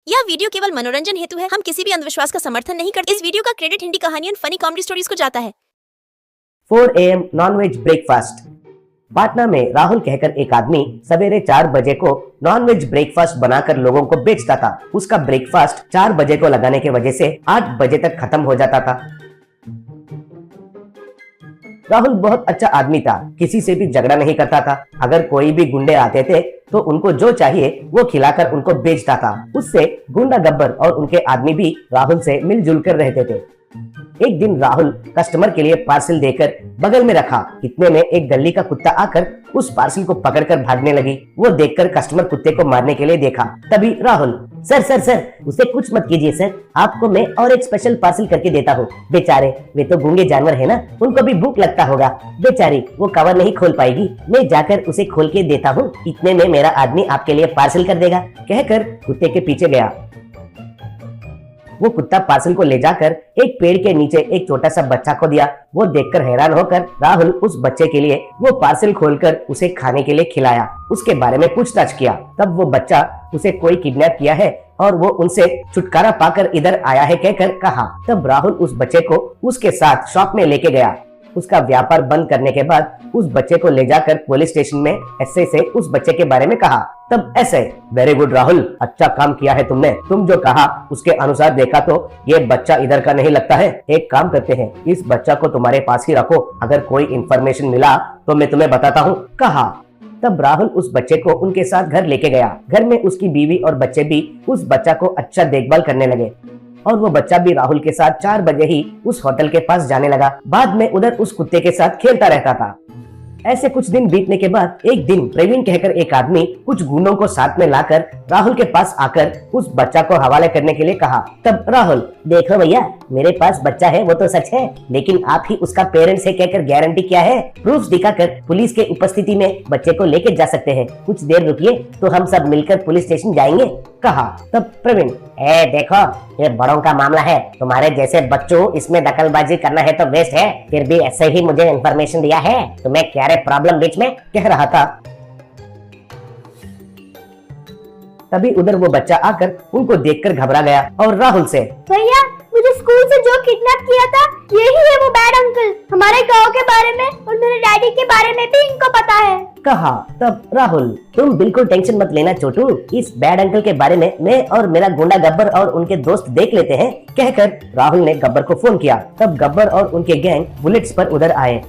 यह वीडियो केवल मनोरंजन हेतु है। हम किसी भी अंधविश्वास का समर्थन नहीं करते। इस वीडियो का क्रेडिट हिंदी कहानियों फनी कॉमेडी स्टोरीज को जाता है। 4 AM नॉनवेज ब्रेकफास्ट। पाटना में राहुल कहकर एक आदमी सवेरे 4 बजे को नॉनवेज ब्रेकफास्ट बनाकर लोगों को बेचता था। उसका ब्रेकफास्ट 4 बजे को लगाने की वजह से 8 बजे तक खत्म हो जाता था। राहुल बहुत अच्छा आदमी था, किसी से भी झगड़ा नहीं करता था। अगर कोई भी गुंडे आते थे तो उनको जो चाहिए वो खिलाकर उनको बेचता था। उससे गुंडा गब्बर और उनके आदमी भी राहुल से मिलजुल कर रहते थे। एक दिन राहुल कस्टमर के लिए पार्सल देकर बगल में रखा। इतने में एक गली का कुत्ता आकर उस पार्सल को पकड़कर भागने लगी। वो देखकर कस्टमर कुत्ते को मारने के लिए देखा। तभी राहुल, सर सर सर उसे कुछ मत कीजिए सर, आपको मैं और एक स्पेशल पार्सल करके देता हूँ। बेचारे वे तो गूंगे जानवर है ना, उनको भी भूख लगता होगा। बेचारी वो कवर नहीं खोल पाएगी, मैं जाकर उसे खोल के देता हूँ। इतने में मेरा आदमी आपके लिए पार्सल कर देगा, कहकर कुत्ते के पीछे गया। वो कुत्ता पार्सल को ले जाकर एक पेड़ के नीचे एक छोटा सा बच्चा को दिया। वो देखकर हैरान होकर राहुल उस बच्चे के लिए वो पार्सल खोलकर उसे खाने के लिए खिलाया। उसके बारे में पूछताछ किया। तब वो बच्चा उसे कोई किडनैप किया है और वो उनसे छुटकारा पाकर इधर आया है कहकर कहा। तब राहुल उस बच्चे को उसके साथ शॉप में लेके गया। उसका व्यापार बंद करने के बाद उस बच्चे को ले जाकर पुलिस स्टेशन में एसआई से उस बच्चे के बारे में कहा। तब एसआई, वेरी गुड राहुल, अच्छा काम किया है तुमने। तुम जो कहा उसके अनुसार देखा तो ये बच्चा इधर का नहीं लगता है। एक काम करते हैं, इस बच्चा को तुम्हारे पास ही रखो, अगर कोई इंफॉर्मेशन मिला तो मैं तुम्हें बताता हूँ, कहा। तब राहुल उस बच्चे को उनके साथ घर लेके गया। घर में उसकी बीवी और बच्चे भी उस बच्चा को अच्छा देखभाल करने लगे और वो बच्चा भी राहुल के साथ 4 बजे ही उस होटल के पास जाने लगा। बाद में उधर उस कुत्ते के साथ खेलता रहता था। ऐसे कुछ दिन बीतने के बाद एक दिन प्रवीण कहकर एक आदमी कुछ गुंडों को साथ में लाकर राहुल के पास आकर उस बच्चा को हवाले करने के लिए कहा। तब राहुल, देखो भैया, मेरे पास बच्चा है वो तो सच है, लेकिन आप ही उसका पेरेंट्स है कहकर गारंटी क्या है? प्रूफ दिखाकर पुलिस के उपस्थिति में बच्चे को लेके जा सकते हैं। कुछ देर रुकिए तो हम सब मिलकर पुलिस स्टेशन जाएंगे, कहा। तब प्रवीण, देखो ये बड़ों का मामला है, तुम्हारे जैसे बच्चों इसमें दखलबाजी करना है तो वेस्ट है। फिर भी ऐसे ही मुझे इन्फॉर्मेशन दिया है, तुम्हें क्या रे प्रॉब्लम बीच में, कह रहा था। तभी उधर वो बच्चा आकर उनको देखकर घबरा गया और राहुल से, भैया मुझे स्कूल से जो किडनैप किया था यही है वो बैड अंकल। हमारे गांव के बारे में और मेरे डैडी के बारे में भी इनको पता है, कहा। तब राहुल, तुम बिल्कुल टेंशन मत लेना छोटू, इस बैड अंकल के बारे में मैं और मेरा गुंडा गब्बर और उनके दोस्त देख लेते हैं, कहकर राहुल ने गब्बर को फोन किया। तब गब्बर और उनके गैंग बुलेट्स पर उधर आए।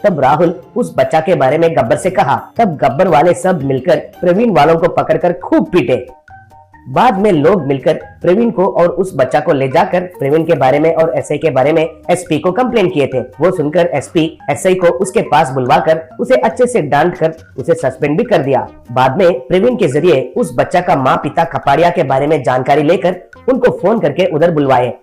तब राहुल उस बच्चा के बारे में गब्बर से कहा। तब गब्बर वाले सब मिलकर प्रवीण वालों को पकड़कर खूब पीटे। बाद में लोग मिलकर प्रवीण को और उस बच्चा को ले जाकर प्रवीण के बारे में और एसआई के बारे में एसपी को कंप्लेंट किए थे। वो सुनकर एसपी एसआई को उसके पास बुलवाकर उसे अच्छे से डांट कर उसे सस्पेंड भी कर दिया। बाद में प्रवीण के जरिए उस बच्चा का माँ पिता कपाड़िया के बारे में जानकारी लेकर उनको फोन करके उधर बुलवाए।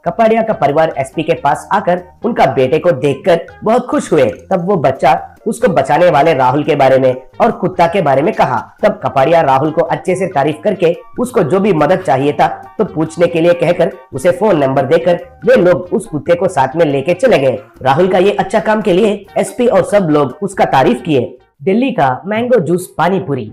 कपाड़िया का परिवार एसपी के पास आकर उनका बेटे को देखकर बहुत खुश हुए। तब वो बच्चा उसको बचाने वाले राहुल के बारे में और कुत्ता के बारे में कहा। तब कपाड़िया राहुल को अच्छे से तारीफ करके उसको जो भी मदद चाहिए था तो पूछने के लिए कहकर उसे फोन नंबर देकर वे लोग उस कुत्ते को साथ में लेके चले गए। राहुल का ये अच्छा काम के लिए एसपी और सब लोग उसका तारीफ किए। दिल्ली का मैंगो जूस पानी पूरी।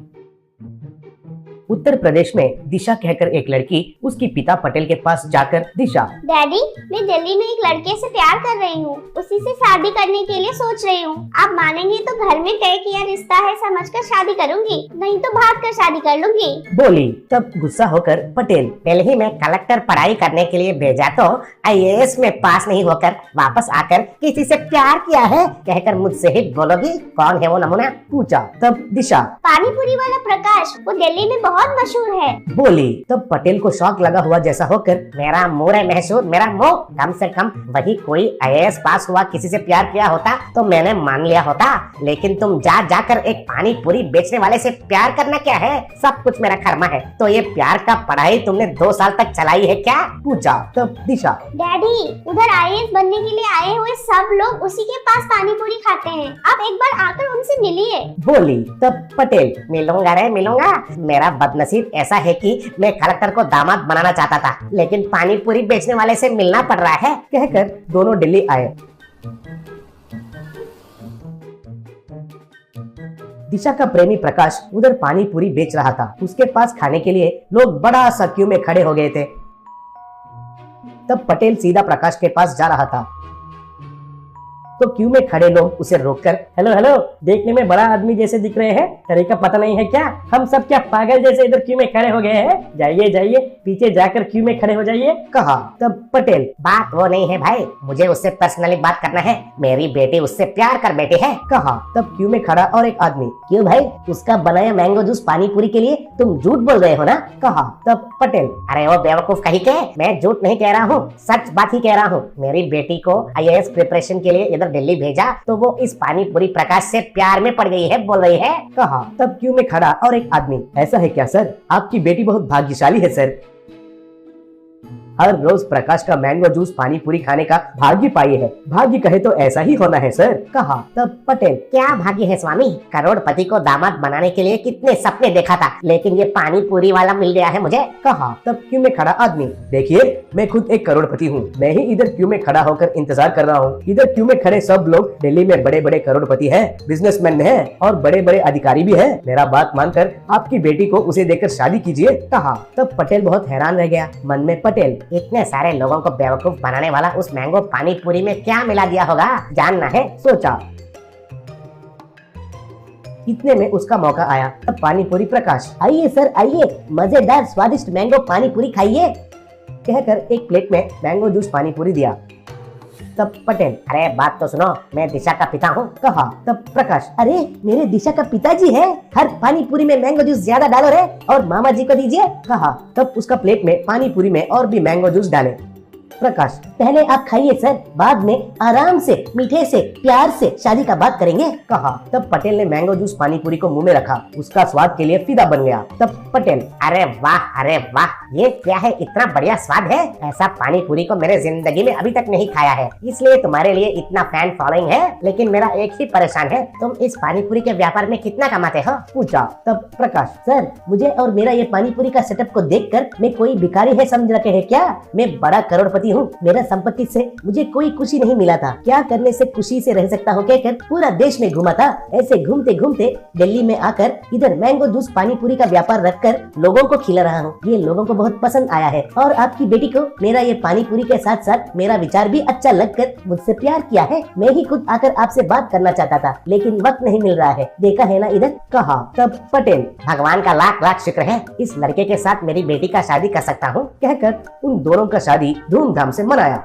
उत्तर प्रदेश में दिशा कहकर एक लड़की उसकी पिता पटेल के पास जाकर, दिशा, डैडी मैं दिल्ली में एक लड़के से प्यार कर रही हूँ, उसी से शादी करने के लिए सोच रही हूँ। आप मानेंगे तो घर में तय किया रिश्ता है समझकर शादी करूंगी, नहीं तो भाग कर शादी कर लूंगी, बोली। तब गुस्सा होकर पटेल, पहले ही मैं कलेक्टर पढ़ाई करने के लिए भेजा तो IAS में पास नहीं होकर वापस आकर किसी से प्यार किया है कहकर मुझसे ही बोलोगी, कौन है वो नमूना, पूछा। तब दिशा, पानीपुरी वाला प्रकाश, वो दिल्ली में बहुत मशहूर है, बोली। तब पटेल को शौक लगा हुआ जैसा होकर, मेरा मुंह है मशहूर, मेरा मुंह, कम से कम वही कोई IAS पास हुआ किसी से प्यार किया होता तो मैंने मान लिया होता, लेकिन तुम जाकर एक पानी पूरी बेचने वाले से प्यार करना क्या है, सब कुछ मेरा कर्मा है। तो ये प्यार का पढ़ाई तुमने 2 साल तक चलाई है क्या, पूछा। तब दिशा, डैडी उधर IAS बनने के लिए आए हुए सब लोग उसी के पास पानी पूरी खाते हैं, आप एक बार आकर उनसे मिलिए, बोली। तब पटेल, मिलूंगा रे मिलूंगा, मेरा बदनसीब ऐसा है कि मैं कलेक्टर को दामाद बनाना चाहता था, लेकिन पानी पूरी बेचने वाले से मिलना पड़ रहा है, कहकर दोनों दिल्ली आए। दिशा का प्रेमी प्रकाश उधर पानी पूरी बेच रहा था। उसके पास खाने के लिए लोग बड़ा सा क्यू में खड़े हो गए थे। तब पटेल सीधा प्रकाश के पास जा रहा था तो क्यू में खड़े लोग उसे रोककर, हेलो हेलो, देखने में बड़ा आदमी जैसे दिख रहे हैं, तरीका पता नहीं है क्या? हम सब क्या पागल जैसे इधर क्यू में खड़े हो गए हैं? जाइए जाइए, पीछे जाकर क्यू में खड़े हो जाइए, कहा। तब पटेल, बात वो नहीं है भाई, मुझे उससे पर्सनली बात करना है, मेरी बेटी उससे प्यार कर बैठी है, कहा। तब क्यू में खड़ा और एक आदमी, क्यों भाई, उसका बनाया मैंगो जूस पानी पूरी के लिए तुम झूठ बोल रहे हो ना, कहा। तब पटेल, अरे वो बेवकूफ कहीं के, मैं झूठ नहीं कह रहा हूँ, सच बात ही कह रहा हूँ। मेरी बेटी को IAS प्रिपरेशन के लिए इधर दिल्ली भेजा तो वो इस पानी पूरी प्रकाश से प्यार में पड़ गई है, बोल रही है, कहा। तब क्यू में खड़ा और एक आदमी, ऐसा है क्या सर? आपकी बेटी बहुत भाग्यशाली है सर, हर रोज प्रकाश का मैंगो जूस पानी पूरी खाने का भाग्य पाई है। भाग्य कहे तो ऐसा ही होना है सर, कहा। तब पटेल, क्या भाग्य है स्वामी, करोड़पति को दामाद बनाने के लिए कितने सपने देखा था, लेकिन ये पानी पूरी वाला मिल गया है मुझे, कहा। तब क्यू में खड़ा आदमी, देखिए मैं खुद एक करोड़पति हूँ, मैं ही इधर क्यू में खड़ा होकर इंतजार कर रहा हूँ। इधर क्यू में खड़े सब लोग दिल्ली में बड़े बड़े करोड़पति है, बिजनेसमैन है और बड़े बड़े अधिकारी भी है। मेरा बात मानकर आपकी बेटी को उसे देकर शादी कीजिए, कहा। तब पटेल बहुत हैरान रह गया, मन में पटेल, इतने सारे लोगों को बेवकूफ बनाने वाला उस मैंगो पानी पूरी में क्या मिला दिया होगा, जानना है, सोचा। इतने में उसका मौका आया। तब पानी पूरी प्रकाश, आइए सर आइए, मजेदार स्वादिष्ट मैंगो पानी पूरी खाइए, कहकर एक प्लेट में मैंगो जूस पानी पूरी दिया। तब पटेल, अरे बात तो सुनो, मैं दिशा का पिता हूँ, कहा। तब प्रकाश, अरे मेरे दिशा का पिताजी है, हर पानी पूरी में मैंगो जूस ज्यादा डालो रे और मामा जी को दीजिए, कहा। तब उसका प्लेट में पानी पूरी में और भी मैंगो जूस डाले। प्रकाश, पहले आप खाइए सर, बाद में आराम से मीठे से प्यार से शादी का बात करेंगे, कहा। तब पटेल ने मैंगो जूस पानी पूरी को मुंह में रखा, उसका स्वाद के लिए फिदा बन गया। तब पटेल, अरे वाह, ये क्या है, इतना बढ़िया स्वाद है, ऐसा पानी पूरी को मेरे जिंदगी में अभी तक नहीं खाया है, इसलिए तुम्हारे लिए इतना फैन फॉलोइंग है। लेकिन मेरा एक ही परेशान है, तुम इस पानी पूरी के व्यापार में कितना कमाते हो, पूछा। तब प्रकाश, सर मुझे और मेरा ये पानी पूरी का सेटअप को देखकर मैं कोई भिखारी है समझ रखे हैं क्या? मैं बड़ा करोड़पति हूँ, मेरा संपत्ति से मुझे कोई खुशी नहीं मिला था, क्या करने से खुशी से रह सकता हूँ कहकर पूरा देश में घूमा था। ऐसे घूमते घूमते दिल्ली में आकर इधर मैंगो जूस पानी पूरी का व्यापार रखकर लोगों को खिला रहा हूँ। ये लोगों को बहुत पसंद आया है और आपकी बेटी को मेरा ये पानी पूरी के साथ साथ मेरा विचार भी अच्छा लगकर मुझसे प्यार किया है। मैं ही खुद आकर आपसे बात करना चाहता था, लेकिन वक्त नहीं मिल रहा है, देखा है ना इधर, कहा। तब पटेल, भगवान का लाख लाख शुक्र है, इस लड़के के साथ मेरी बेटी का शादी कर सकता हूँ, कहकर उन दोनों का शादी धूमधाम से मनाया।